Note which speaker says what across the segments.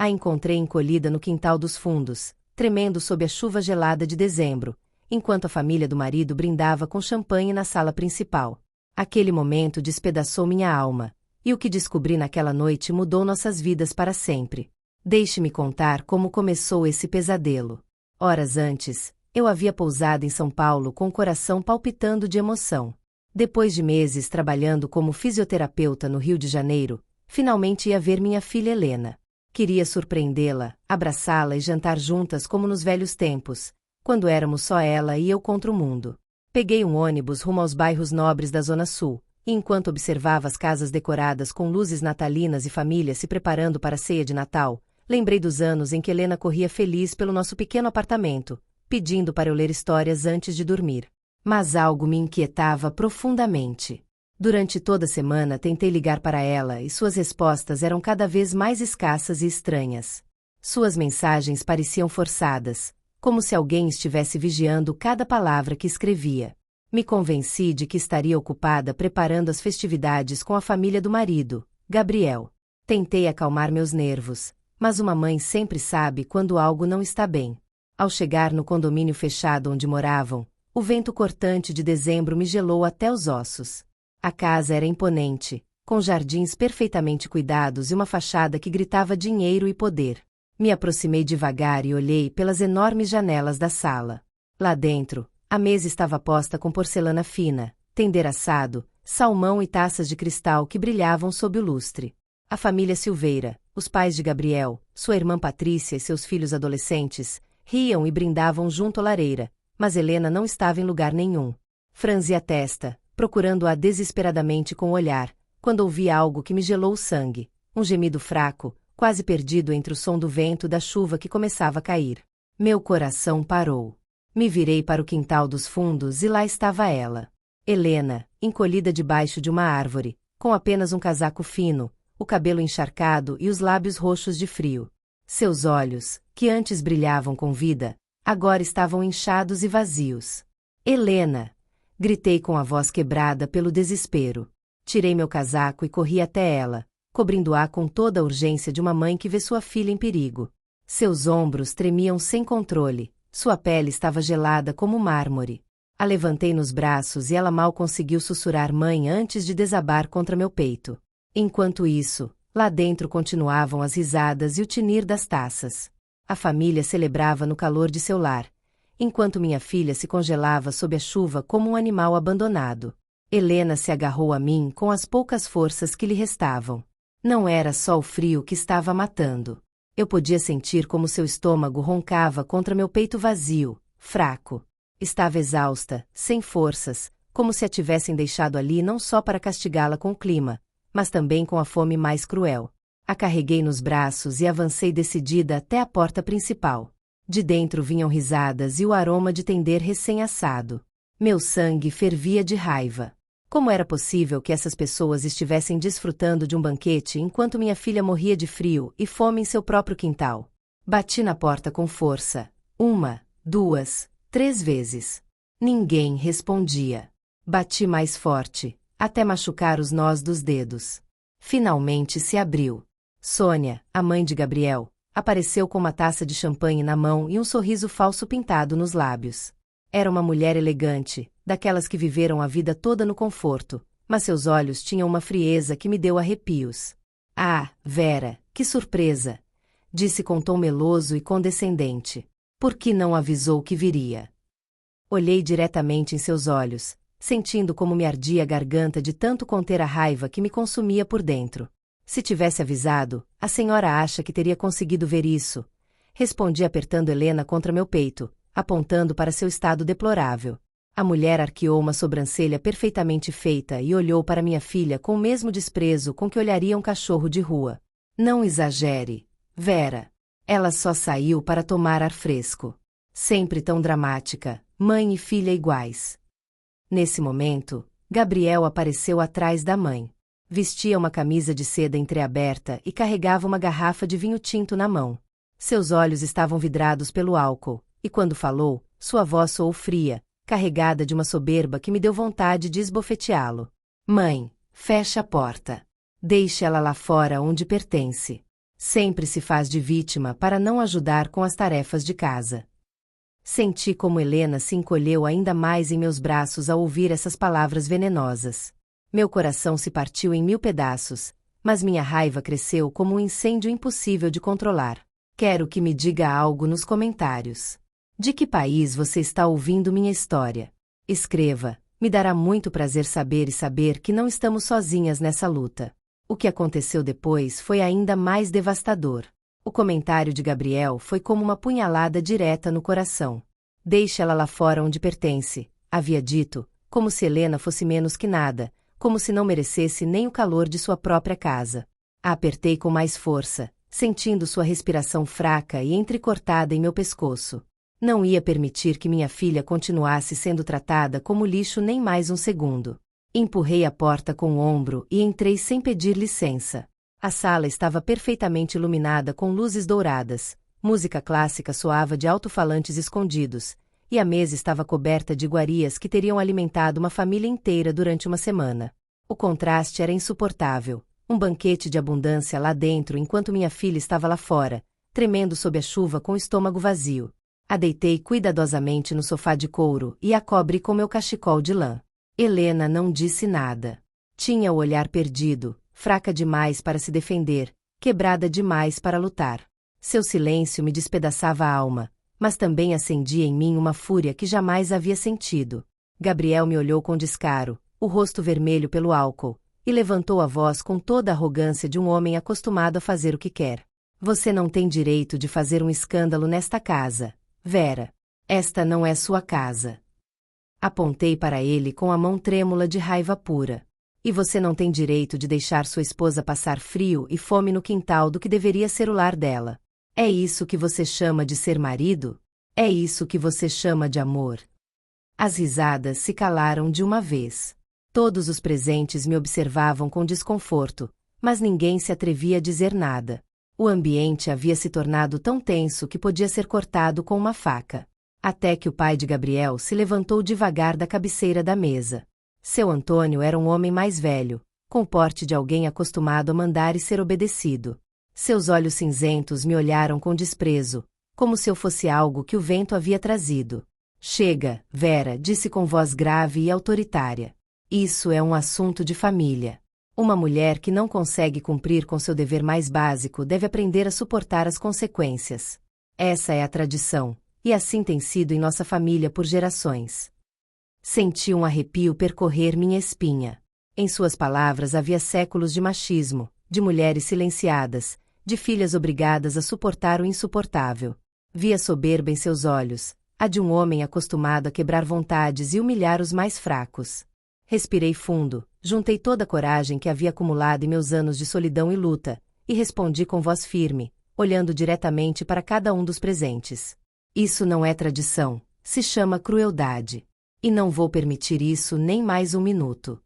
Speaker 1: A encontrei encolhida no quintal dos fundos, tremendo sob a chuva gelada de dezembro, enquanto a família do marido brindava com champanhe na sala principal. Aquele momento despedaçou minha alma, e o que descobri naquela noite mudou nossas vidas para sempre. Deixe-me contar como começou esse pesadelo. Horas antes, eu havia pousado em São Paulo com o coração palpitando de emoção. Depois de meses trabalhando como fisioterapeuta no Rio de Janeiro, finalmente ia ver minha filha Helena. Queria surpreendê-la, abraçá-la e jantar juntas como nos velhos tempos, quando éramos só ela e eu contra o mundo. Peguei um ônibus rumo aos bairros nobres da Zona Sul, e enquanto observava as casas decoradas com luzes natalinas e famílias se preparando para a ceia de Natal, lembrei dos anos em que Helena corria feliz pelo nosso pequeno apartamento, pedindo para eu ler histórias antes de dormir. Mas algo me inquietava profundamente. Durante toda a semana tentei ligar para ela e suas respostas eram cada vez mais escassas e estranhas. Suas mensagens pareciam forçadas, como se alguém estivesse vigiando cada palavra que escrevia. Me convenci de que estaria ocupada preparando as festividades com a família do marido, Gabriel. Tentei acalmar meus nervos, mas uma mãe sempre sabe quando algo não está bem. Ao chegar no condomínio fechado onde moravam, o vento cortante de dezembro me gelou até os ossos. A casa era imponente, com jardins perfeitamente cuidados e uma fachada que gritava dinheiro e poder. Me aproximei devagar e olhei pelas enormes janelas da sala. Lá dentro, a mesa estava posta com porcelana fina, tender assado, salmão e taças de cristal que brilhavam sob o lustre. A família Silveira, os pais de Gabriel, sua irmã Patrícia e seus filhos adolescentes, riam e brindavam junto à lareira, mas Helena não estava em lugar nenhum. Franzi a testa, procurando-a desesperadamente com o olhar, quando ouvi algo que me gelou o sangue, um gemido fraco, quase perdido entre o som do vento e da chuva que começava a cair. Meu coração parou. Me virei para o quintal dos fundos e lá estava ela. Helena, encolhida debaixo de uma árvore, com apenas um casaco fino, o cabelo encharcado e os lábios roxos de frio. Seus olhos, que antes brilhavam com vida, agora estavam inchados e vazios. Helena! Gritei com a voz quebrada pelo desespero. Tirei meu casaco e corri até ela, cobrindo-a com toda a urgência de uma mãe que vê sua filha em perigo. Seus ombros tremiam sem controle, sua pele estava gelada como mármore. A levantei nos braços e ela mal conseguiu sussurrar mãe antes de desabar contra meu peito. Enquanto isso, lá dentro continuavam as risadas e o tinir das taças. A família celebrava no calor de seu lar, enquanto minha filha se congelava sob a chuva como um animal abandonado. Helena se agarrou a mim com as poucas forças que lhe restavam. Não era só o frio que estava a matando. Eu podia sentir como seu estômago roncava contra meu peito vazio, fraco. Estava exausta, sem forças, como se a tivessem deixado ali não só para castigá-la com o clima, mas também com a fome mais cruel. A carreguei nos braços e avancei decidida até a porta principal. De dentro vinham risadas e o aroma de tender recém-assado. Meu sangue fervia de raiva. Como era possível que essas pessoas estivessem desfrutando de um banquete enquanto minha filha morria de frio e fome em seu próprio quintal? Bati na porta com força. 1, 2, 3 vezes. Ninguém respondia. Bati mais forte, até machucar os nós dos dedos. Finalmente se abriu. Sônia, a mãe de Gabriel, apareceu com uma taça de champanhe na mão e um sorriso falso pintado nos lábios. Era uma mulher elegante, daquelas que viveram a vida toda no conforto, mas seus olhos tinham uma frieza que me deu arrepios. Ah, Vera, que surpresa! Disse com tom meloso e condescendente. Por que não avisou que viria? Olhei diretamente em seus olhos, sentindo como me ardia a garganta de tanto conter a raiva que me consumia por dentro. Se tivesse avisado, a senhora acha que teria conseguido ver isso? Respondi apertando Helena contra meu peito, apontando para seu estado deplorável. A mulher arqueou uma sobrancelha perfeitamente feita e olhou para minha filha com o mesmo desprezo com que olharia um cachorro de rua. Não exagere, Vera. Ela só saiu para tomar ar fresco. Sempre tão dramática, mãe e filha iguais. Nesse momento, Gabriel apareceu atrás da mãe. Vestia uma camisa de seda entreaberta e carregava uma garrafa de vinho tinto na mão. Seus olhos estavam vidrados pelo álcool, e quando falou, sua voz soou fria, carregada de uma soberba que me deu vontade de esbofeteá-lo. Mãe, feche a porta. Deixe ela lá fora onde pertence. Sempre se faz de vítima para não ajudar com as tarefas de casa. Senti como Helena se encolheu ainda mais em meus braços ao ouvir essas palavras venenosas. Meu coração se partiu em 1000 pedaços, mas minha raiva cresceu como um incêndio impossível de controlar. Quero que me diga algo nos comentários. De que país você está ouvindo minha história? Escreva, me dará muito prazer saber que não estamos sozinhas nessa luta. O que aconteceu depois foi ainda mais devastador. O comentário de Gabriel foi como uma punhalada direta no coração. Deixe ela lá fora onde pertence, havia dito, como se Helena fosse menos que nada, como se não merecesse nem o calor de sua própria casa. A apertei com mais força, sentindo sua respiração fraca e entrecortada em meu pescoço. Não ia permitir que minha filha continuasse sendo tratada como lixo nem mais um segundo. Empurrei a porta com o ombro e entrei sem pedir licença. A sala estava perfeitamente iluminada com luzes douradas, música clássica soava de alto-falantes escondidos, e a mesa estava coberta de iguarias que teriam alimentado uma família inteira durante uma semana. O contraste era insuportável, um banquete de abundância lá dentro enquanto minha filha estava lá fora, tremendo sob a chuva com o estômago vazio. A deitei cuidadosamente no sofá de couro e a cobri com meu cachecol de lã. Helena não disse nada. Tinha o olhar perdido, fraca demais para se defender, quebrada demais para lutar. Seu silêncio me despedaçava a alma, mas também acendia em mim uma fúria que jamais havia sentido. Gabriel me olhou com descaro, o rosto vermelho pelo álcool, e levantou a voz com toda a arrogância de um homem acostumado a fazer o que quer. Você não tem direito de fazer um escândalo nesta casa, Vera. Esta não é sua casa. Apontei para ele com a mão trêmula de raiva pura. E você não tem direito de deixar sua esposa passar frio e fome no quintal do que deveria ser o lar dela. É isso que você chama de ser marido? É isso que você chama de amor? As risadas se calaram de uma vez. Todos os presentes me observavam com desconforto, mas ninguém se atrevia a dizer nada. O ambiente havia se tornado tão tenso que podia ser cortado com uma faca. Até que o pai de Gabriel se levantou devagar da cabeceira da mesa. Seu Antônio era um homem mais velho, com porte de alguém acostumado a mandar e ser obedecido. Seus olhos cinzentos me olharam com desprezo, como se eu fosse algo que o vento havia trazido. Chega, Vera, disse com voz grave e autoritária. Isso é um assunto de família. Uma mulher que não consegue cumprir com seu dever mais básico deve aprender a suportar as consequências. Essa é a tradição, e assim tem sido em nossa família por gerações. Senti um arrepio percorrer minha espinha. Em suas palavras havia séculos de machismo, de mulheres silenciadas, de filhas obrigadas a suportar o insuportável. Vi a soberba em seus olhos, a de um homem acostumado a quebrar vontades e humilhar os mais fracos. Respirei fundo, juntei toda a coragem que havia acumulado em meus anos de solidão e luta, e respondi com voz firme, olhando diretamente para cada um dos presentes. Isso não é tradição, se chama crueldade. E não vou permitir isso nem mais um minuto.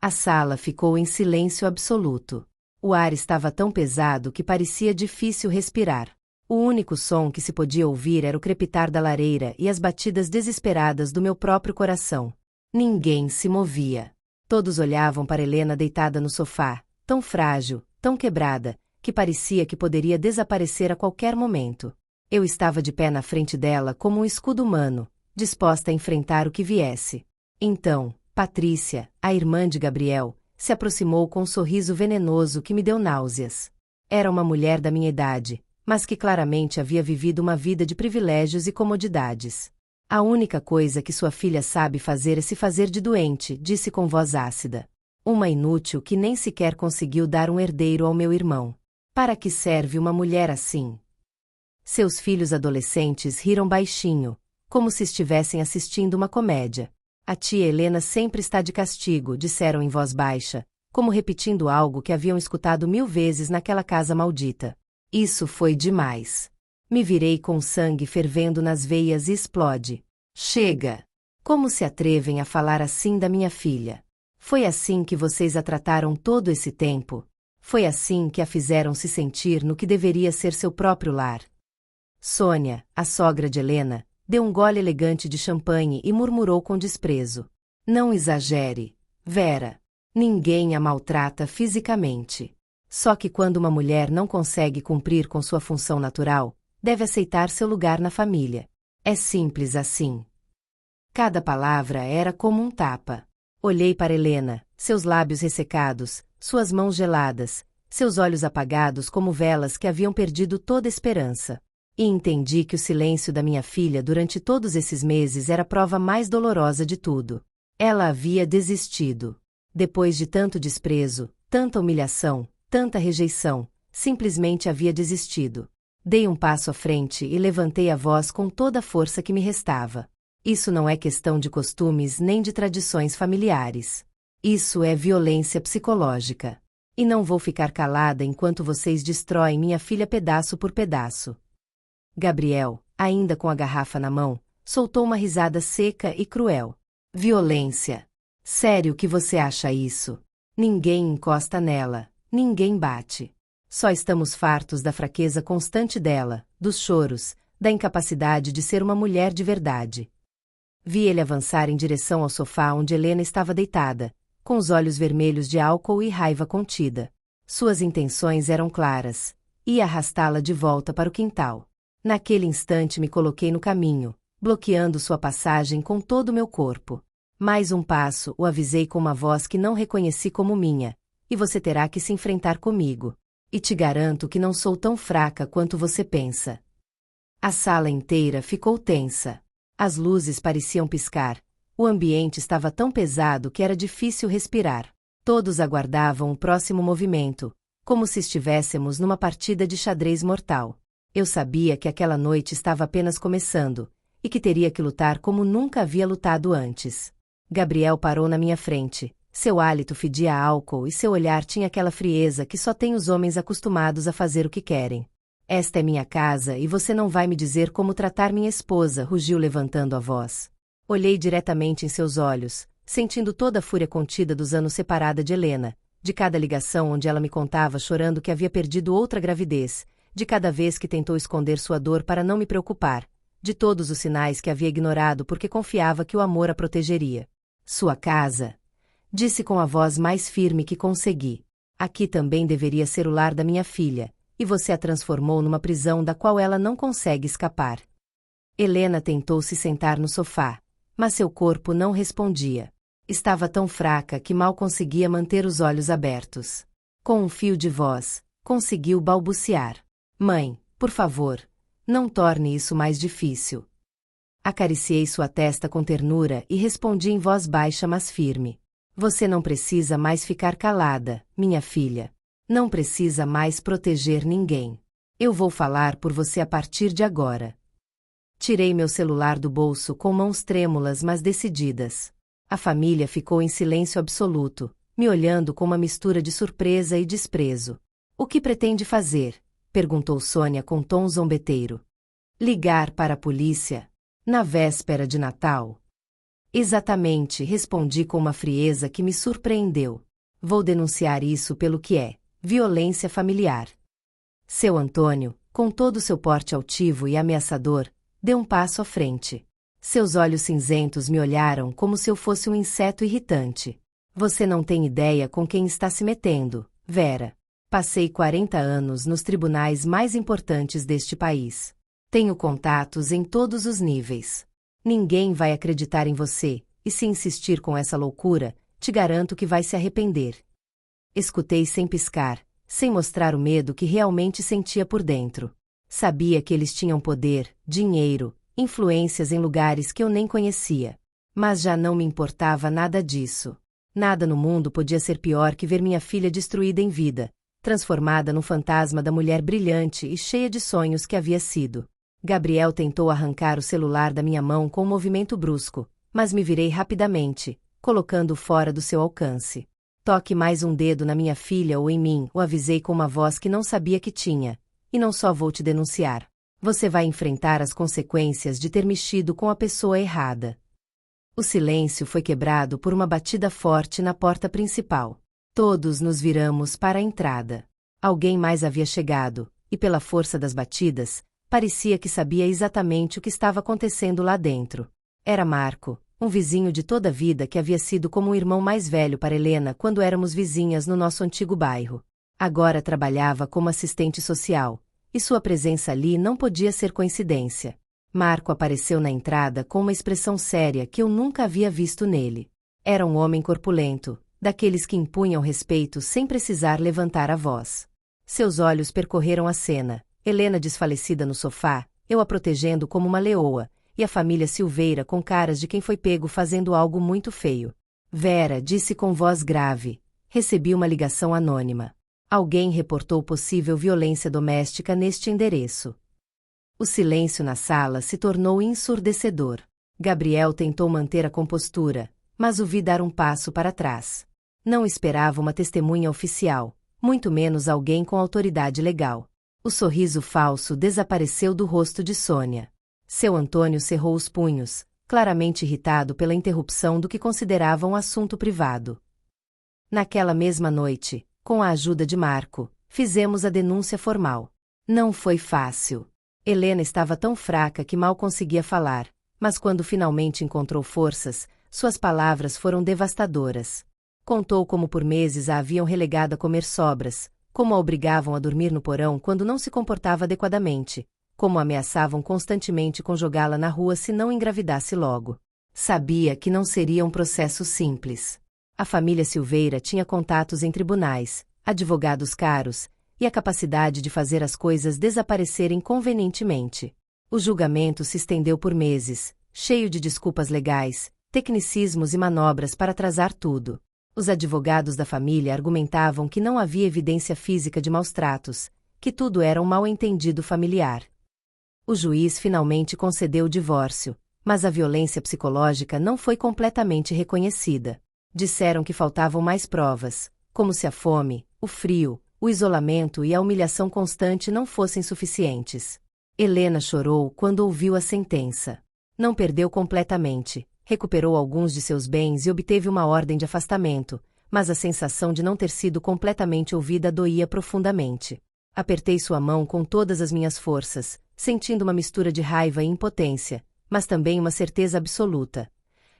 Speaker 1: A sala ficou em silêncio absoluto. O ar estava tão pesado que parecia difícil respirar. O único som que se podia ouvir era o crepitar da lareira e as batidas desesperadas do meu próprio coração. Ninguém se movia. Todos olhavam para Helena deitada no sofá, tão frágil, tão quebrada, que parecia que poderia desaparecer a qualquer momento. Eu estava de pé na frente dela como um escudo humano, disposta a enfrentar o que viesse. Então, Patrícia, a irmã de Gabriel, se aproximou com um sorriso venenoso que me deu náuseas. Era uma mulher da minha idade, mas que claramente havia vivido uma vida de privilégios e comodidades. A única coisa que sua filha sabe fazer é se fazer de doente, disse com voz ácida. Uma inútil que nem sequer conseguiu dar um herdeiro ao meu irmão. Para que serve uma mulher assim? Seus filhos adolescentes riram baixinho, como se estivessem assistindo uma comédia. A tia Helena sempre está de castigo, disseram em voz baixa, como repetindo algo que haviam escutado 1000 vezes naquela casa maldita. Isso foi demais. Me virei com sangue fervendo nas veias e explode. Chega! Como se atrevem a falar assim da minha filha? Foi assim que vocês a trataram todo esse tempo? Foi assim que a fizeram se sentir no que deveria ser seu próprio lar? Sônia, a sogra de Helena, deu um gole elegante de champanhe e murmurou com desprezo. Não exagere, Vera. Ninguém a maltrata fisicamente. Só que quando uma mulher não consegue cumprir com sua função natural, deve aceitar seu lugar na família. É simples assim. Cada palavra era como um tapa. Olhei para Helena, seus lábios ressecados, suas mãos geladas, seus olhos apagados como velas que haviam perdido toda esperança. E entendi que o silêncio da minha filha durante todos esses meses era a prova mais dolorosa de tudo. Ela havia desistido. Depois de tanto desprezo, tanta humilhação, tanta rejeição, simplesmente havia desistido. Dei um passo à frente e levantei a voz com toda a força que me restava. Isso não é questão de costumes nem de tradições familiares. Isso é violência psicológica. E não vou ficar calada enquanto vocês destroem minha filha pedaço por pedaço. Gabriel, ainda com a garrafa na mão, soltou uma risada seca e cruel. Violência. Sério que você acha isso? Ninguém encosta nela, ninguém bate. Só estamos fartos da fraqueza constante dela, dos choros, da incapacidade de ser uma mulher de verdade. Vi ele avançar em direção ao sofá onde Helena estava deitada, com os olhos vermelhos de álcool e raiva contida. Suas intenções eram claras. Ia arrastá-la de volta para o quintal. Naquele instante me coloquei no caminho, bloqueando sua passagem com todo o meu corpo. Mais um passo, o avisei com uma voz que não reconheci como minha, e você terá que se enfrentar comigo. E te garanto que não sou tão fraca quanto você pensa. A sala inteira ficou tensa. As luzes pareciam piscar. O ambiente estava tão pesado que era difícil respirar. Todos aguardavam o próximo movimento, como se estivéssemos numa partida de xadrez mortal. Eu sabia que aquela noite estava apenas começando, e que teria que lutar como nunca havia lutado antes. Gabriel parou na minha frente. Seu hálito fedia a álcool e seu olhar tinha aquela frieza que só tem os homens acostumados a fazer o que querem. Esta é minha casa e você não vai me dizer como tratar minha esposa, rugiu levantando a voz. Olhei diretamente em seus olhos, sentindo toda a fúria contida dos anos separada de Helena, de cada ligação onde ela me contava chorando que havia perdido outra gravidez, de cada vez que tentou esconder sua dor para não me preocupar, de todos os sinais que havia ignorado porque confiava que o amor a protegeria. Sua casa, disse com a voz mais firme que consegui. Aqui também deveria ser o lar da minha filha, e você a transformou numa prisão da qual ela não consegue escapar. Helena tentou se sentar no sofá, mas seu corpo não respondia. Estava tão fraca que mal conseguia manter os olhos abertos. Com um fio de voz, conseguiu balbuciar. Mãe, por favor, não torne isso mais difícil. Acariciei sua testa com ternura e respondi em voz baixa mas firme. Você não precisa mais ficar calada, minha filha. Não precisa mais proteger ninguém. Eu vou falar por você a partir de agora. Tirei meu celular do bolso com mãos trêmulas mas decididas. A família ficou em silêncio absoluto, me olhando com uma mistura de surpresa e desprezo. O que pretende fazer? Perguntou Sônia com tom zombeteiro. Ligar para a polícia? Na véspera de Natal? Exatamente, respondi com uma frieza que me surpreendeu. Vou denunciar isso pelo que é, violência familiar. Seu Antônio, com todo o seu porte altivo e ameaçador, deu um passo à frente. Seus olhos cinzentos me olharam como se eu fosse um inseto irritante. Você não tem ideia com quem está se metendo, Vera. Passei 40 anos nos tribunais mais importantes deste país. Tenho contatos em todos os níveis. Ninguém vai acreditar em você, e se insistir com essa loucura, te garanto que vai se arrepender. Escutei sem piscar, sem mostrar o medo que realmente sentia por dentro. Sabia que eles tinham poder, dinheiro, influências em lugares que eu nem conhecia. Mas já não me importava nada disso. Nada no mundo podia ser pior que ver minha filha destruída em vida, transformada num fantasma da mulher brilhante e cheia de sonhos que havia sido. Gabriel tentou arrancar o celular da minha mão com um movimento brusco, mas me virei rapidamente, colocando-o fora do seu alcance. Toque mais um dedo na minha filha ou em mim, o avisei com uma voz que não sabia que tinha. E não só vou te denunciar. Você vai enfrentar as consequências de ter mexido com a pessoa errada. O silêncio foi quebrado por uma batida forte na porta principal. Todos nos viramos para a entrada. Alguém mais havia chegado, e pela força das batidas, parecia que sabia exatamente o que estava acontecendo lá dentro. Era Marco, um vizinho de toda a vida que havia sido como um irmão mais velho para Helena quando éramos vizinhas no nosso antigo bairro. Agora trabalhava como assistente social, e sua presença ali não podia ser coincidência. Marco apareceu na entrada com uma expressão séria que eu nunca havia visto nele. Era um homem corpulento, daqueles que impunham respeito sem precisar levantar a voz. Seus olhos percorreram a cena, Helena desfalecida no sofá, eu a protegendo como uma leoa, e a família Silveira com caras de quem foi pego fazendo algo muito feio. Vera disse com voz grave. Recebi uma ligação anônima. Alguém reportou possível violência doméstica neste endereço. O silêncio na sala se tornou ensurdecedor. Gabriel tentou manter a compostura, mas o vi dar um passo para trás. Não esperava uma testemunha oficial, muito menos alguém com autoridade legal. O sorriso falso desapareceu do rosto de Sônia. Seu Antônio cerrou os punhos, claramente irritado pela interrupção do que considerava um assunto privado. Naquela mesma noite, com a ajuda de Marco, fizemos a denúncia formal. Não foi fácil. Helena estava tão fraca que mal conseguia falar, mas quando finalmente encontrou forças, suas palavras foram devastadoras. Contou como por meses a haviam relegado a comer sobras, como a obrigavam a dormir no porão quando não se comportava adequadamente, como ameaçavam constantemente com jogá-la na rua se não engravidasse logo. Sabia que não seria um processo simples. A família Silveira tinha contatos em tribunais, advogados caros, e a capacidade de fazer as coisas desaparecerem convenientemente. O julgamento se estendeu por meses, cheio de desculpas legais, tecnicismos e manobras para atrasar tudo. Os advogados da família argumentavam que não havia evidência física de maus-tratos, que tudo era um mal-entendido familiar. O juiz finalmente concedeu o divórcio, mas a violência psicológica não foi completamente reconhecida. Disseram que faltavam mais provas, como se a fome, o frio, o isolamento e a humilhação constante não fossem suficientes. Helena chorou quando ouviu a sentença. Não perdeu completamente, recuperou alguns de seus bens e obteve uma ordem de afastamento, mas a sensação de não ter sido completamente ouvida doía profundamente. Apertei sua mão com todas as minhas forças, sentindo uma mistura de raiva e impotência, mas também uma certeza absoluta.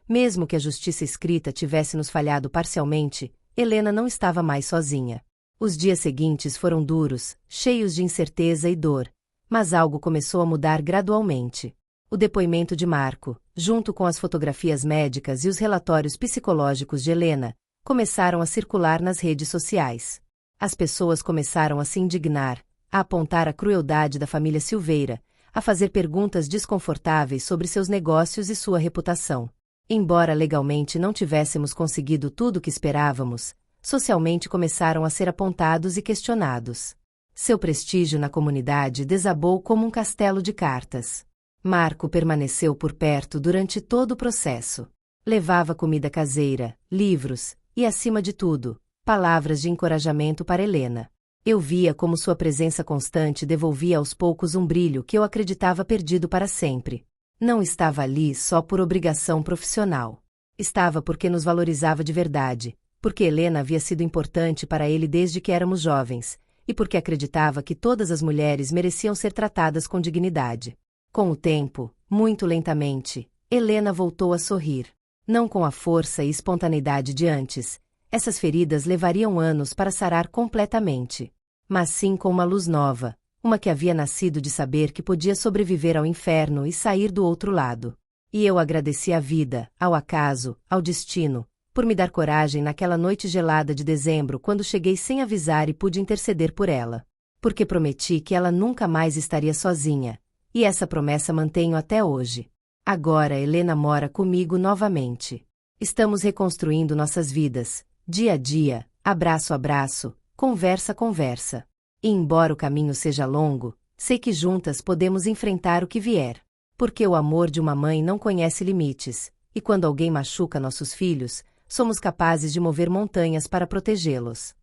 Speaker 1: Mesmo que a justiça escrita tivesse nos falhado parcialmente, Helena não estava mais sozinha. Os dias seguintes foram duros, cheios de incerteza e dor, mas algo começou a mudar gradualmente. O depoimento de Marco, junto com as fotografias médicas e os relatórios psicológicos de Helena, começaram a circular nas redes sociais. As pessoas começaram a se indignar, a apontar a crueldade da família Silveira, a fazer perguntas desconfortáveis sobre seus negócios e sua reputação. Embora legalmente não tivéssemos conseguido tudo o que esperávamos, socialmente começaram a ser apontados e questionados. Seu prestígio na comunidade desabou como um castelo de cartas. Marco permaneceu por perto durante todo o processo. Levava comida caseira, livros e, acima de tudo, palavras de encorajamento para Helena. Eu via como sua presença constante devolvia aos poucos um brilho que eu acreditava perdido para sempre. Não estava ali só por obrigação profissional. Estava porque nos valorizava de verdade, porque Helena havia sido importante para ele desde que éramos jovens, e porque acreditava que todas as mulheres mereciam ser tratadas com dignidade. Com o tempo, muito lentamente, Helena voltou a sorrir. Não com a força e espontaneidade de antes. Essas feridas levariam anos para sarar completamente. Mas sim com uma luz nova, uma que havia nascido de saber que podia sobreviver ao inferno e sair do outro lado. E eu agradeci à vida, ao acaso, ao destino, por me dar coragem naquela noite gelada de dezembro quando cheguei sem avisar e pude interceder por ela. Porque prometi que ela nunca mais estaria sozinha, e essa promessa mantenho até hoje. Agora Helena mora comigo novamente. Estamos reconstruindo nossas vidas, dia a dia, abraço a abraço, conversa a conversa. E embora o caminho seja longo, sei que juntas podemos enfrentar o que vier. Porque o amor de uma mãe não conhece limites, e quando alguém machuca nossos filhos, somos capazes de mover montanhas para protegê-los.